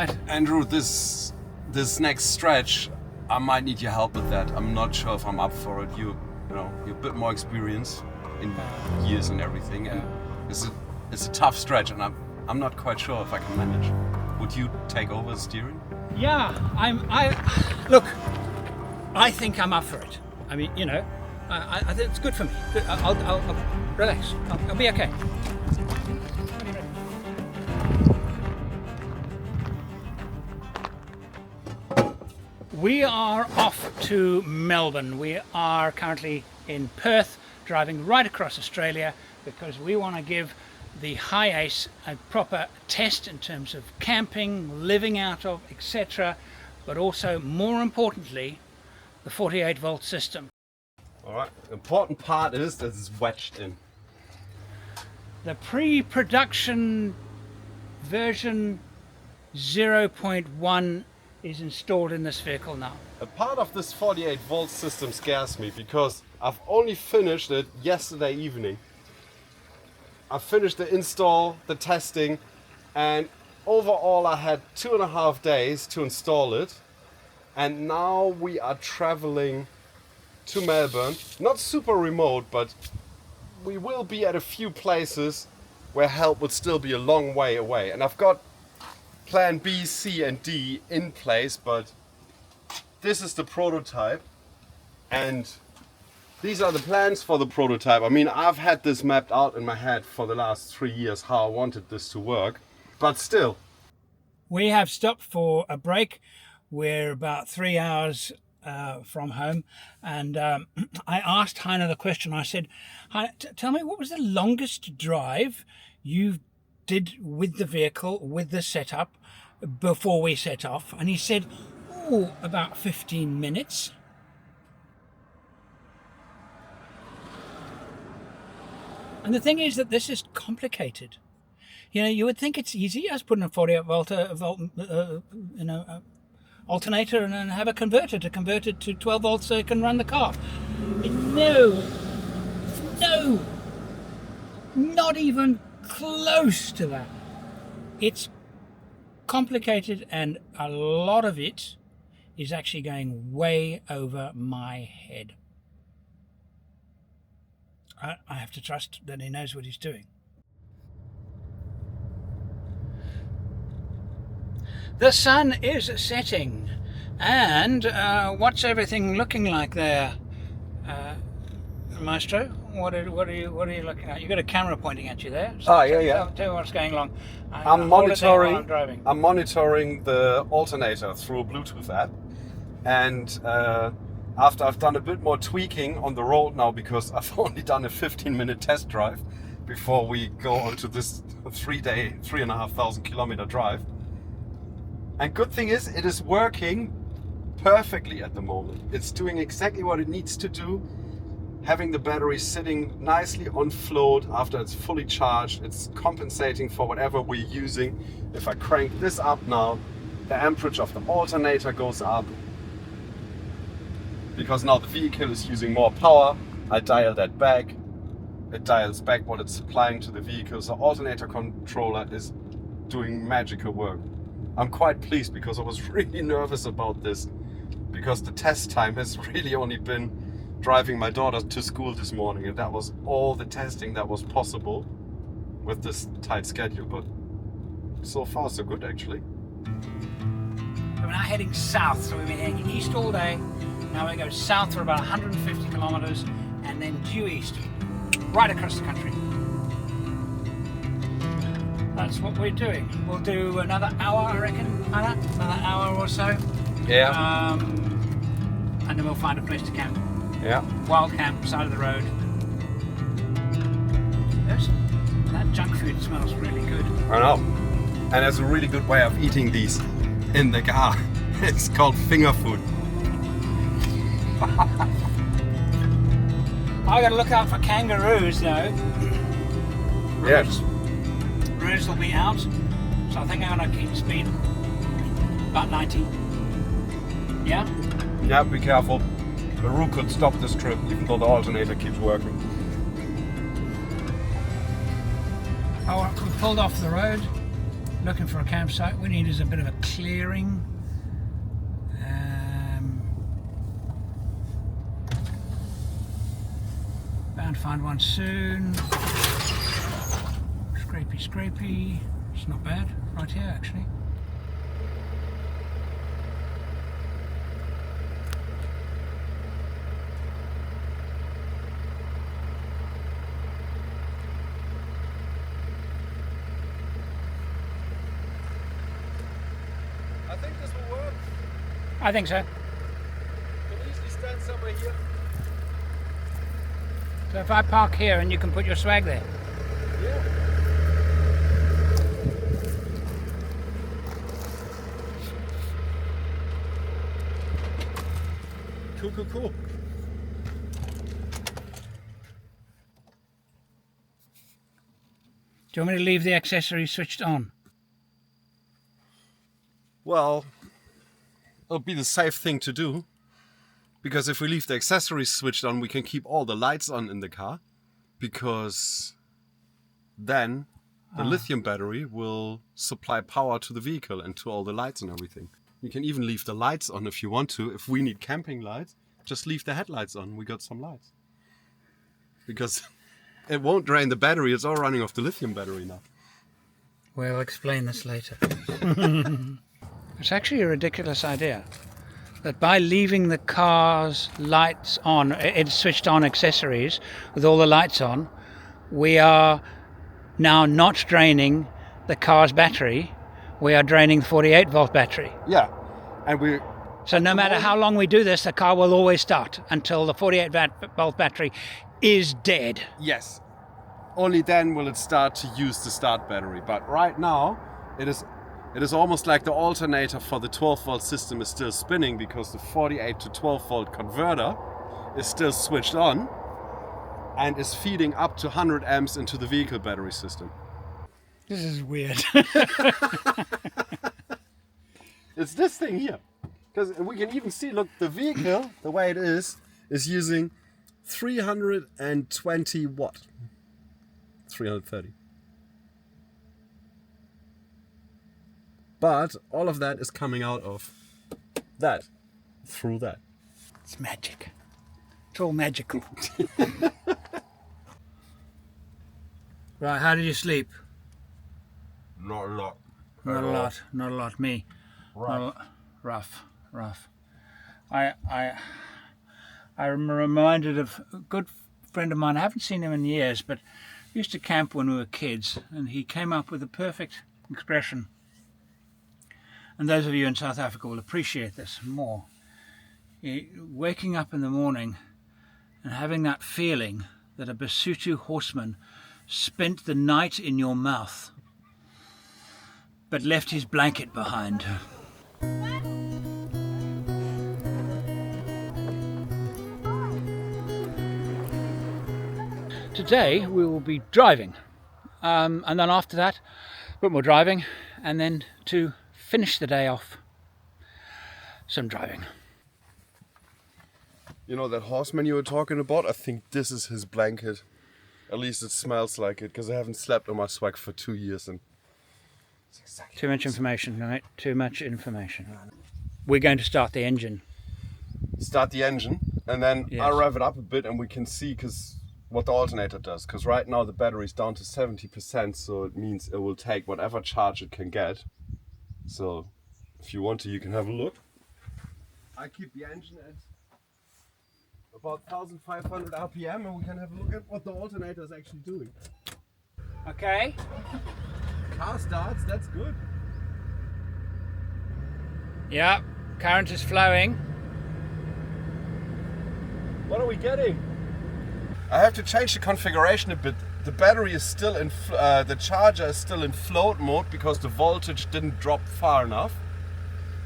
right. Andrew, this next stretch, I might need your help with that. I'm not sure if I'm up for it. You're a bit more experienced in years and everything, and it's a tough stretch, and I'm not quite sure if I can manage. Would you take over the steering? Yeah, look, I think I'm up for it. I mean, I think it's good for me. I'll relax. I'll be okay. We are off to Melbourne. We are currently in Perth, driving right across Australia because we want to give the High Ace a proper test in terms of camping, living out of, etc. But also, more importantly, the 48-volt system. Alright, the important part is that it's wedged in. The pre-production version 0.1 is installed in this vehicle now. A part of this 48-volt system scares me because I've only finished it yesterday evening. I finished the install, the testing, and overall I had 2.5 days to install it. And now we are traveling to Melbourne. Not super remote, but we will be at a few places where help would still be a long way away. And I've got plan B, C and D in place, but this is the prototype and these are the plans for the prototype. I mean, I've had this mapped out in my head for the last 3 years how I wanted this to work, but still. We have stopped for a break. We're about 3 hours from home, and I asked Heiner the question. I said, Heiner, tell me, what was the longest drive you did with the vehicle, with the setup, before we set off? And he said, about 15 minutes. And the thing is that this is complicated. You would think it's easy as putting a 48-volt alternator and then have a converter to convert it to 12 volts so it can run the car. No, not even close to that. It's complicated, and a lot of it is actually going way over my head. I have to trust that he knows what he's doing. The sun is setting, and what's everything looking like there, Maestro? What are you looking at? You've got a camera pointing at you there. So yeah. Tell me what's going on. I'm monitoring the alternator through a Bluetooth app, and after I've done a bit more tweaking on the road now, because I've only done a 15-minute test drive before we go onto this 3,500 kilometer drive. And good thing is, it is working perfectly at the moment. It's doing exactly what it needs to do. Having the battery sitting nicely on float after it's fully charged, it's compensating for whatever we're using. If I crank this up now, the amperage of the alternator goes up. Because now the vehicle is using more power, I dial that back. It dials back what it's supplying to the vehicle. So alternator controller is doing magical work. I'm quite pleased because I was really nervous about this, because the test time has really only been driving my daughter to school this morning, and that was all the testing that was possible with this tight schedule. But so far so good, actually. We're now heading south, so we've been heading east all day. Now we go south for about 150 kilometers and then due east, right across the country. That's what we're doing. We'll do another hour, I reckon, Anna? Another hour or so. Yeah. And then we'll find a place to camp. Yeah. Wild camp, side of the road. That junk food smells really good. I know. And there's a really good way of eating these in the car. It's called finger food. I gotta look out for kangaroos though. Yes. Roos will be out, so I think I'm gonna keep speed about 90. Yeah? Yeah, be careful. The Roo could stop this trip even though the alternator keeps working. Oh, we pulled off the road. looking for a campsite. What we need is a bit of a clearing. Bound to find one soon. Scrapey, scrapey. It's not bad. Right here, actually. I think this will work. I think so. You can easily stand somewhere here. So if I park here and you can put your swag there. Yeah. Cool, cool, cool. Do you want me to leave the accessories switched on? Well, it'll be the safe thing to do. Because if we leave the accessories switched on, we can keep all the lights on in the car. Because then the lithium battery will supply power to the vehicle and to all the lights and everything. You can even leave the lights on if you want to. If we need camping lights, just leave the headlights on. We got some lights. Because it won't drain the battery. It's all running off the lithium battery now. We'll explain this later. It's actually a ridiculous idea. That by leaving the car's lights on, it's switched on accessories with all the lights on, we are now not draining the car's battery, we are draining the 48 volt battery. Yeah, and So no matter how long we do this, the car will always start until the 48 volt battery is dead. yes, only then will it start to use the start battery. But right now, it is almost like the alternator for the 12 volt system is still spinning because the 48 to 12 volt converter is still switched on and is feeding up to 100 amps into the vehicle battery system. This is weird. It's this thing here. Because we can even see, look, the vehicle, the way it is using 320 watt. 330. But all of that is coming out of that, through that. It's magic. It's all magical. Right, how did you sleep? Not a lot. Not a lot. Not a lot. Me. Right. Rough. I'm reminded of a good friend of mine. I haven't seen him in years, but we used to camp when we were kids, and he came up with a perfect expression. And those of you in South Africa will appreciate this more. Waking up in the morning and having that feeling that a Basotho horseman spent the night in your mouth but left his blanket behind. Today we will be driving, and then after that a bit more driving, and then to finish the day off, some driving. You know that horseman you were talking about? I think this is his blanket. At least it smells like it, because I haven't slept on my swag for 2 years. And it's exactly Too much information, right? Too much information. We're going to start the engine. Start the engine, and then Yes. I'll rev it up a bit, and we can see what the alternator does. Because right now the battery's down to 70%, so it means it will take whatever charge it can get. So if you want to, you can have a look. I keep the engine at about 1500 RPM, and we can have a look at what the alternator is actually doing. Okay. Car starts, that's good. Yeah, current is flowing. What are we getting? I have to change the configuration a bit. The battery is still in, the charger is still in float mode because the voltage didn't drop far enough.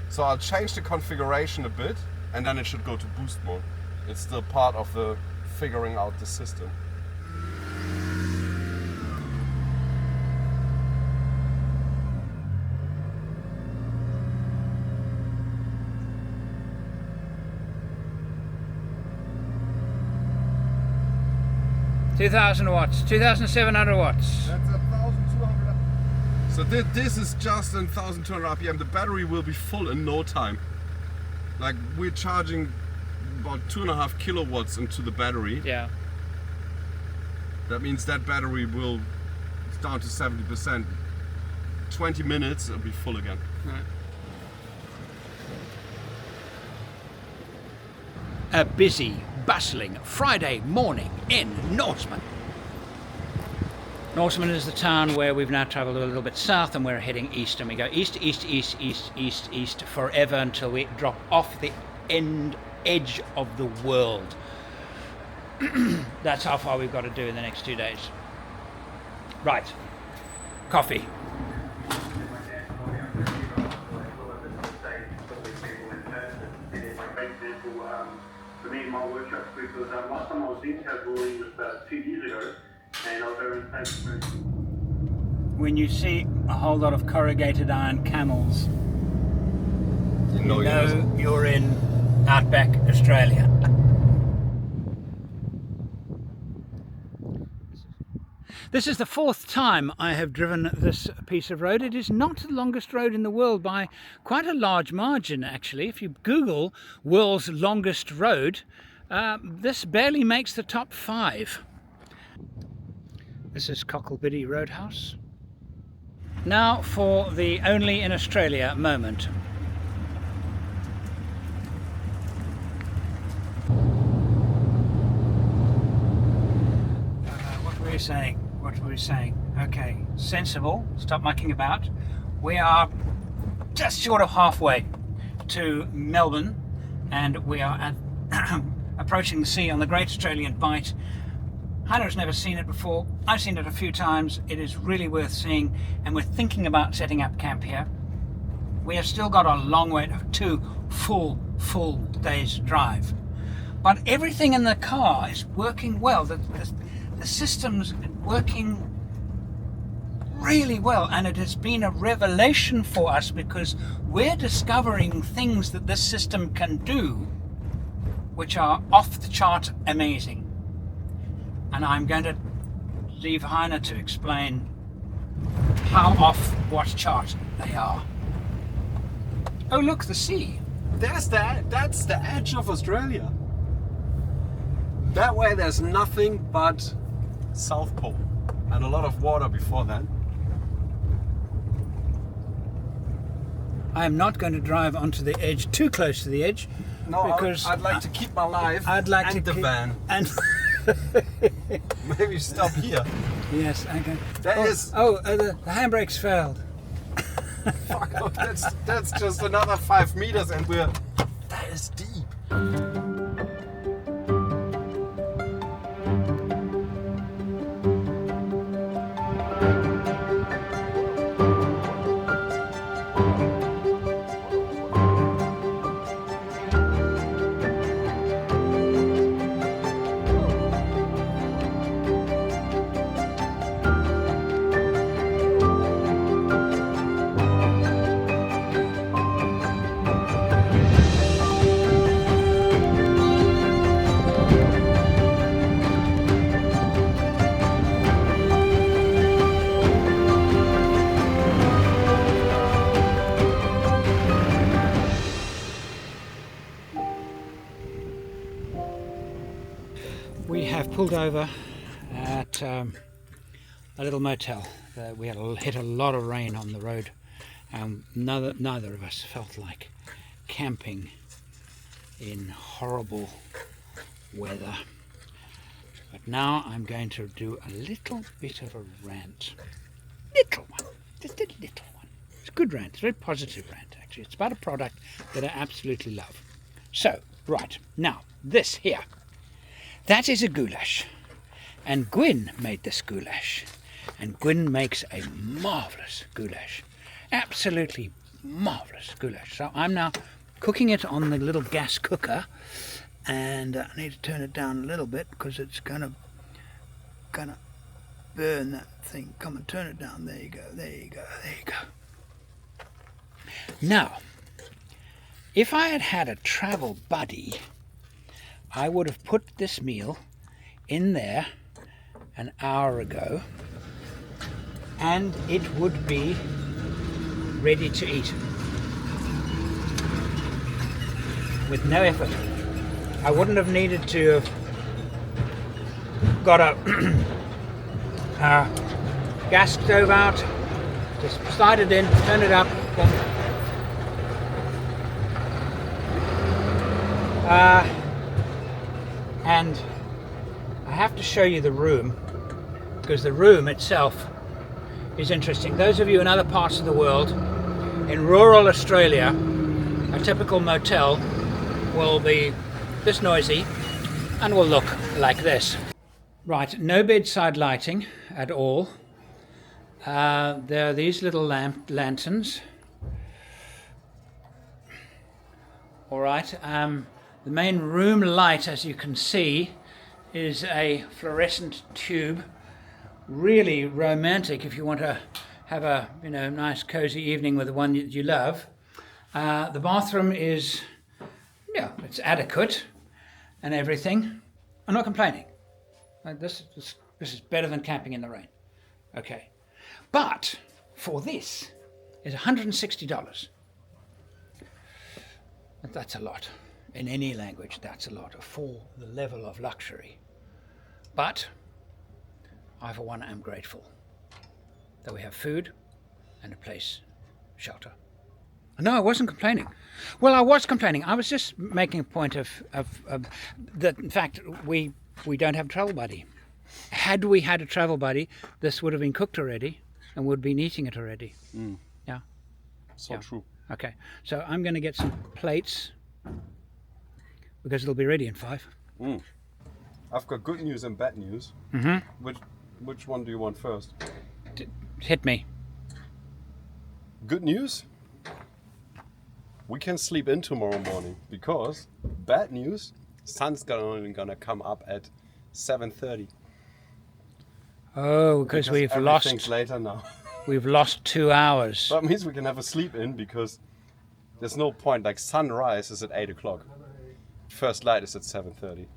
So I'll change the configuration a bit, and then it should go to boost mode. It's still part of the figuring out the system. $2,000 watts, 2,700 watts. That's 1,200. So this is just 1,200 RPM. The battery will be full in no time. Like, we're charging about 2.5 kilowatts into the battery. Yeah. That means that battery will down to 70%. 20 minutes, it'll be full again. Right. A busy, bustling Friday morning in Norseman. Norseman is the town where we've now travelled a little bit south, and we're heading east, and we go east, east, east, east, east, east forever until we drop off the edge of the world. That's how far we've got to do in the next 2 days. Right. Coffee. For me, my workshops, because last time I was in Kalgoorlie was about 2 years ago, and I was over in St. When you see a whole lot of corrugated iron camels, you know you're in outback Australia. This is the 4th time I have driven this piece of road. It is not the longest road in the world by quite a large margin, actually. If you Google world's longest road, this barely makes the top 5. This is Cocklebiddy Roadhouse. Now for the only in Australia moment. What were you saying? What were we saying? Okay, sensible, stop mucking about. We are just short of halfway to Melbourne, and we are approaching the sea on the Great Australian Bight. Heiner's never seen it before. I've seen it a few times. It is really worth seeing, and we're thinking about setting up camp here. We have still got a long way, 2 full days drive. But everything in the car is working well. The system's working really well, and it has been a revelation for us because we're discovering things that this system can do which are off the chart amazing. And I'm going to leave Heiner to explain how off what chart they are. Oh look, the sea. That's the edge of Australia. That way there's nothing but South Pole and a lot of water before that. I am not going to drive onto the edge, too close to the edge, because I'd like to keep my life and the van. And maybe stop here. yes, okay. The handbrakes failed. Fuck off, that's just another 5 meters and that is deep. We have pulled over at a little motel. We had hit a lot of rain on the road, and neither of us felt like camping in horrible weather. But now I'm going to do a little bit of a rant. Little one, just a little one. It's a good rant, it's a very positive rant actually. It's about a product that I absolutely love. So, right, now, this here. That is a goulash, and Gwyn made this goulash, and Gwyn makes a marvellous goulash, absolutely marvellous goulash. So I'm now cooking it on the little gas cooker, and I need to turn it down a little bit because it's gonna burn that thing. Come and turn it down. There you go. There you go. There you go. Now, if I had had a travel buddy, I would have put this meal in there an hour ago, and it would be ready to eat with no effort. I wouldn't have needed to have got a gas stove out, just slide it in, turn it up, and I have to show you the room, because the room itself is interesting. Those of you in other parts of the world, in rural Australia, a typical motel will be this noisy and will look like this. Right, no bedside lighting at all. There are these little lanterns. All right, the main room light, as you can see, is a fluorescent tube. Really romantic if you want to have a nice cozy evening with the one that you love. The bathroom is, it's adequate and everything. I'm not complaining. This is better than camping in the rain. Okay, but for this is $160. That's a lot. In any language, that's a lot for the level of luxury. But I, for one, am grateful that we have food and a place, shelter. No, I wasn't complaining. Well, I was complaining. I was just making a point of the fact we don't have a travel buddy. Had we had a travel buddy, this would have been cooked already and would have been eating it already. Yeah. So true. Okay, so I'm going to get some plates because it'll be ready in 5. I've got good news and bad news. Which one do you want first? Hit me. Good news? We can sleep in tomorrow morning, because bad news, sun's only gonna come up at 7:30. Oh, because we've everything's later now. We've lost 2 hours. That means we can have a sleep in, because there's no point. Like, sunrise is at 8 o'clock. First light is at 7:30.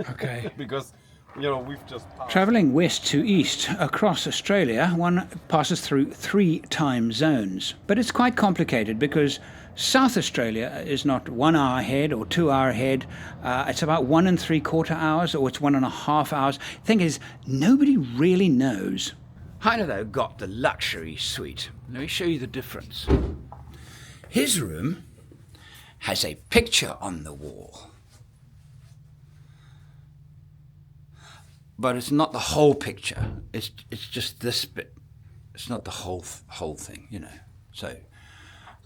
Okay. Because we've just passed. Travelling west to east across Australia, one passes through 3 time zones. But it's quite complicated because South Australia is not 1 hour ahead or 2 hour ahead. It's about 1 3/4 hours, or it's 1.5 hours. The thing is, nobody really knows. Heine, though, got the luxury suite. Let me show you the difference. His room has a picture on the wall. But it's not the whole picture. It's just this bit. It's not the whole thing, So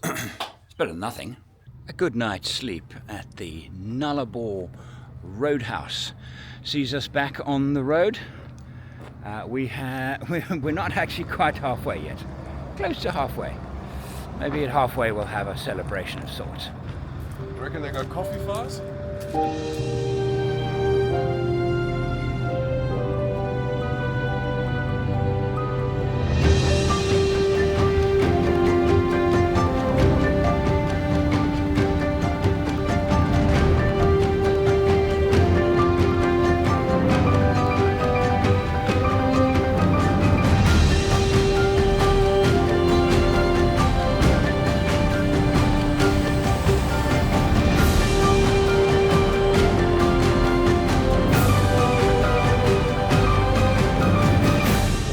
it's better than nothing. A good night's sleep at the Nullarbor Roadhouse sees us back on the road. We're not actually quite halfway yet. Close to halfway. Maybe at halfway we'll have a celebration of sorts. You reckon they got coffee for us?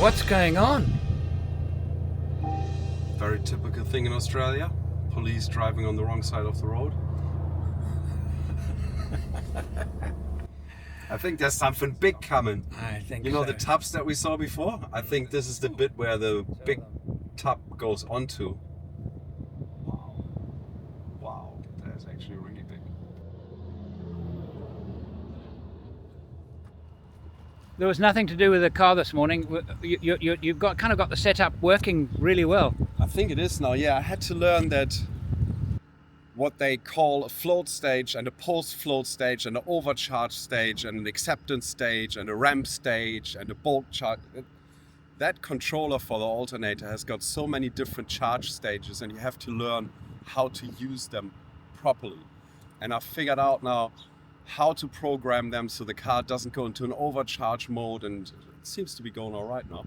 What's going on? Very typical thing in Australia. Police driving on the wrong side of the road. I think there's something big coming. I think the tubs that we saw before? I think this is the bit where the big tub goes onto. Wow, that's actually really big. There was nothing to do with the car this morning. You've got the setup working really well. I think it is now, yeah. I had to learn that what they call a float stage and a post-float stage and an overcharge stage and an acceptance stage and a ramp stage and a bulk charge. That controller for the alternator has got so many different charge stages, and you have to learn how to use them properly. And I've figured out now how to program them so the car doesn't go into an overcharge mode, and it seems to be going all right now.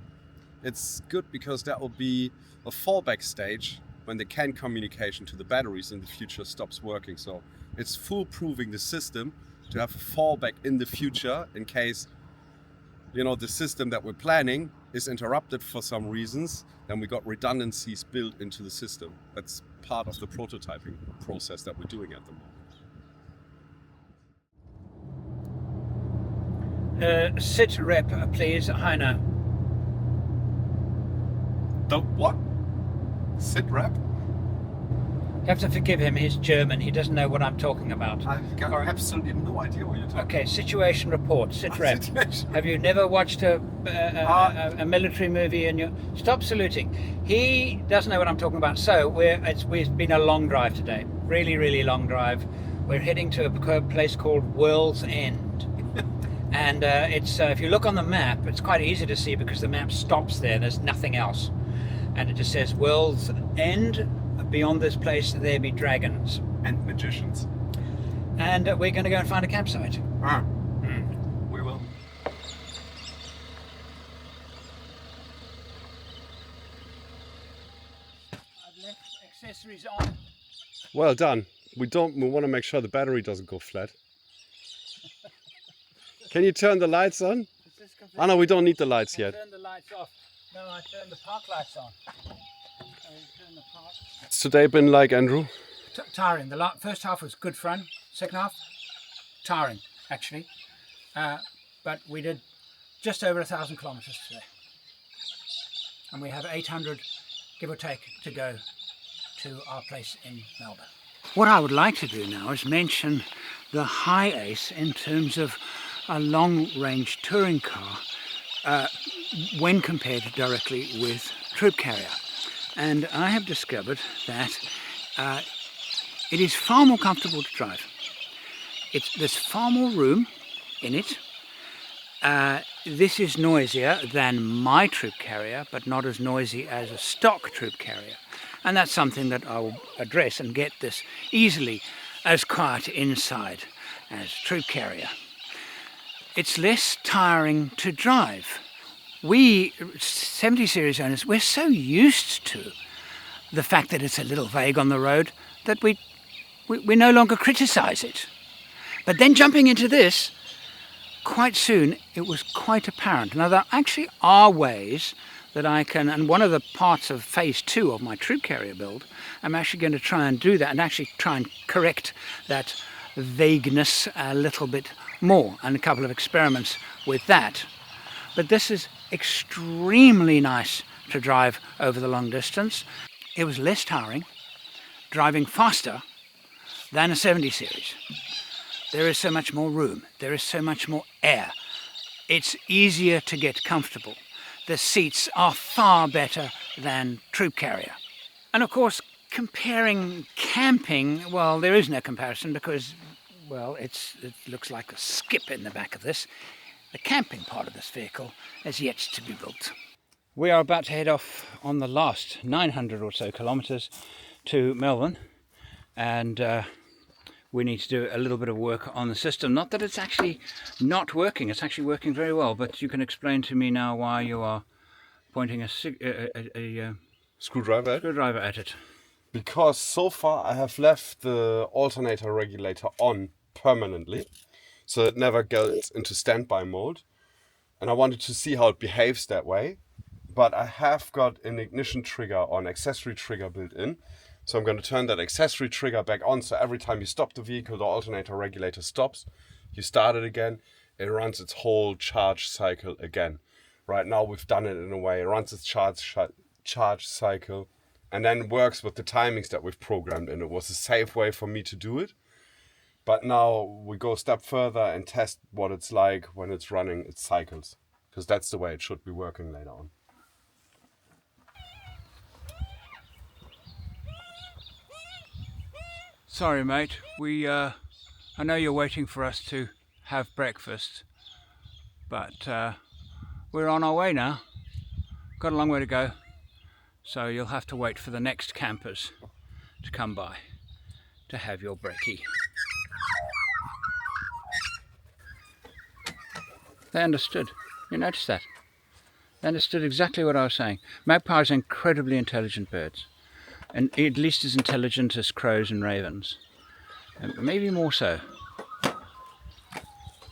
It's good because that will be a fallback stage when the CAN communication to the batteries in the future stops working. So it's foolproofing the system to have a fallback in the future in case, you know, the system that we're planning is interrupted for some reasons. Then we got redundancies built into the system. That's part of the prototyping process that we're doing at the moment. Sit rep, please, Heiner. The what? Sit rep? You have to forgive him, he's German, he doesn't know what I'm talking about. I've got absolutely no idea what you're talking about. Okay, situation report, sit rep. Situation. Have you never watched a military movie and you stop saluting? He doesn't know what I'm talking about. So we've been a long drive today, really long drive. We're heading to a place called World's End. And it's if you look on the map, it's quite easy to see because the map stops there, there's nothing else. And it just says World's End. Beyond this place there be dragons And magicians. and we're going to go and find a campsite. We will. I've left accessories on. Well done. We want to make sure the battery doesn't go flat. Can you turn the lights on? Oh no, we don't need the lights yet. Turn the lights off. No, I turned the park lights on. Turn the park. What's today been like, Andrew? Tiring. The first half was good fun. Second half, tiring actually. But we did just over 1,000 kilometers today, and we have 800, give or take, to go to our place in Melbourne. What I would like to do now is mention the High Ace in terms of a long-range touring car when compared directly with Troop Carrier. And I have discovered that it is far more comfortable to drive. There's far more room in it. This is noisier than my Troop Carrier, but not as noisy as a stock Troop Carrier. And that's something that I will address and get this easily as quiet inside as Troop Carrier. It's less tiring to drive. We 70 series owners, we're so used to the fact that it's a little vague on the road that we no longer criticize it. But then jumping into this, quite soon it was quite apparent. Now there actually are ways that I can, and one of the parts of phase 2 of my Troop Carrier build, I'm actually going to try and do that and actually try and correct that vagueness a little bit more, and a couple of experiments with that. But this is extremely nice to drive over the long distance. It was less tiring, driving faster than a 70 series. There is so much more room, there is so much more air. It's easier to get comfortable. The seats are far better than Troop Carrier. And of course, comparing camping, well, there is no comparison because, well, it looks like a skip in the back of this. The camping part of this vehicle has yet to be built. We are about to head off on the last 900 or so kilometres to Melbourne, and we need to do a little bit of work on the system. Not that it's actually not working, it's actually working very well, but you can explain to me now why you are pointing a screwdriver at it. Because so far I have left the alternator regulator on permanently, so it never goes into standby mode, and I wanted to see how it behaves that way. But I have got an ignition trigger or an accessory trigger built in, so I'm going to turn that accessory trigger back on, so every time you stop the vehicle, the alternator regulator stops, you start it again, it runs its whole charge cycle again. Right now we've done it in a way, it runs its charge cycle and then works with the timings that we've programmed in. It was a safe way for me to do it. But now we go a step further and test what it's like when it's running its cycles, because that's the way it should be working later on. Sorry, mate. I know you're waiting for us to have breakfast, but we're on our way now. Got a long way to go, so you'll have to wait for the next campers to come by to have your brekkie. They understood. You noticed that? They understood exactly what I was saying. Magpies are incredibly intelligent birds, and at least as intelligent as crows and ravens, and maybe more so.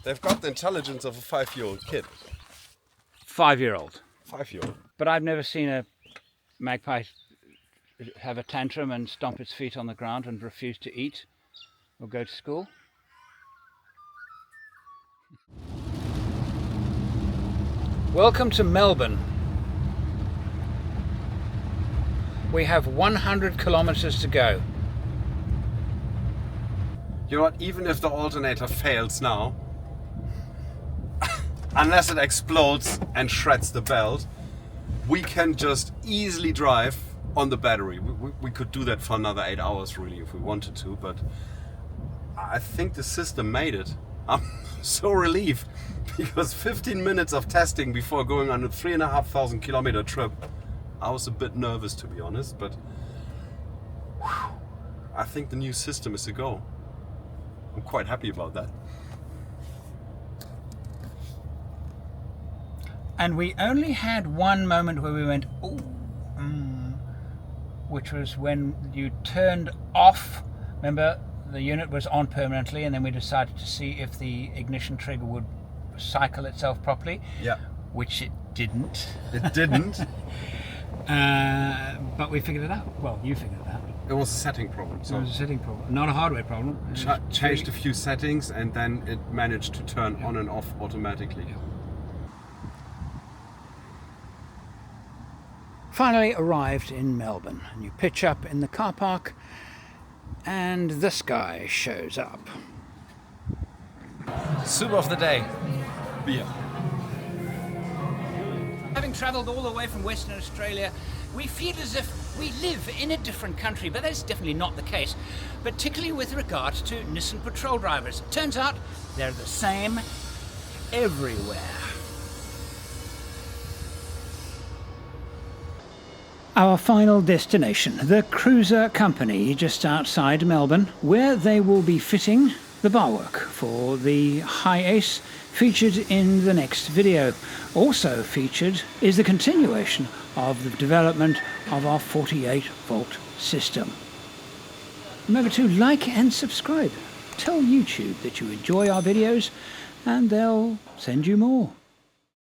They've got the intelligence of a 5-year-old kid. 5-year-old. 5-year-old. But I've never seen a magpie have a tantrum and stomp its feet on the ground and refuse to eat or go to school. Welcome to Melbourne. We have 100 kilometers to go. You know what, even if the alternator fails now, unless it explodes and shreds the belt, we can just easily drive on the battery. We could do that for another 8 hours really if we wanted to, but I think the system made it. I'm so relieved, because 15 minutes of testing before going on a 3,500 kilometer trip, I was a bit nervous to be honest, but whew, I think the new system is a go. I'm quite happy about that. And we only had one moment where we went, ooh, which was when you turned off. Remember, the unit was on permanently, and then we decided to see if the ignition trigger would cycle itself properly. Yeah. Which it didn't. It didn't. But we figured it out. Well, you figured it out. It was a setting problem. It So was a setting problem, not a hardware problem. changed a few settings and then it managed to turn on and off automatically. Finally arrived in Melbourne, and you pitch up in the car park, and this guy shows up. Soup of the day. Beer. Having travelled all the way from Western Australia, we feel as if we live in a different country, but that's definitely not the case, particularly with regard to Nissan patrol drivers. Turns out they're the same everywhere. Our final destination, the Cruiser Company, just outside Melbourne, where they will be fitting the barwork for the High Ace, featured in the next video. Also featured is the continuation of the development of our 48-volt system. Remember to like and subscribe. Tell YouTube that you enjoy our videos and they'll send you more.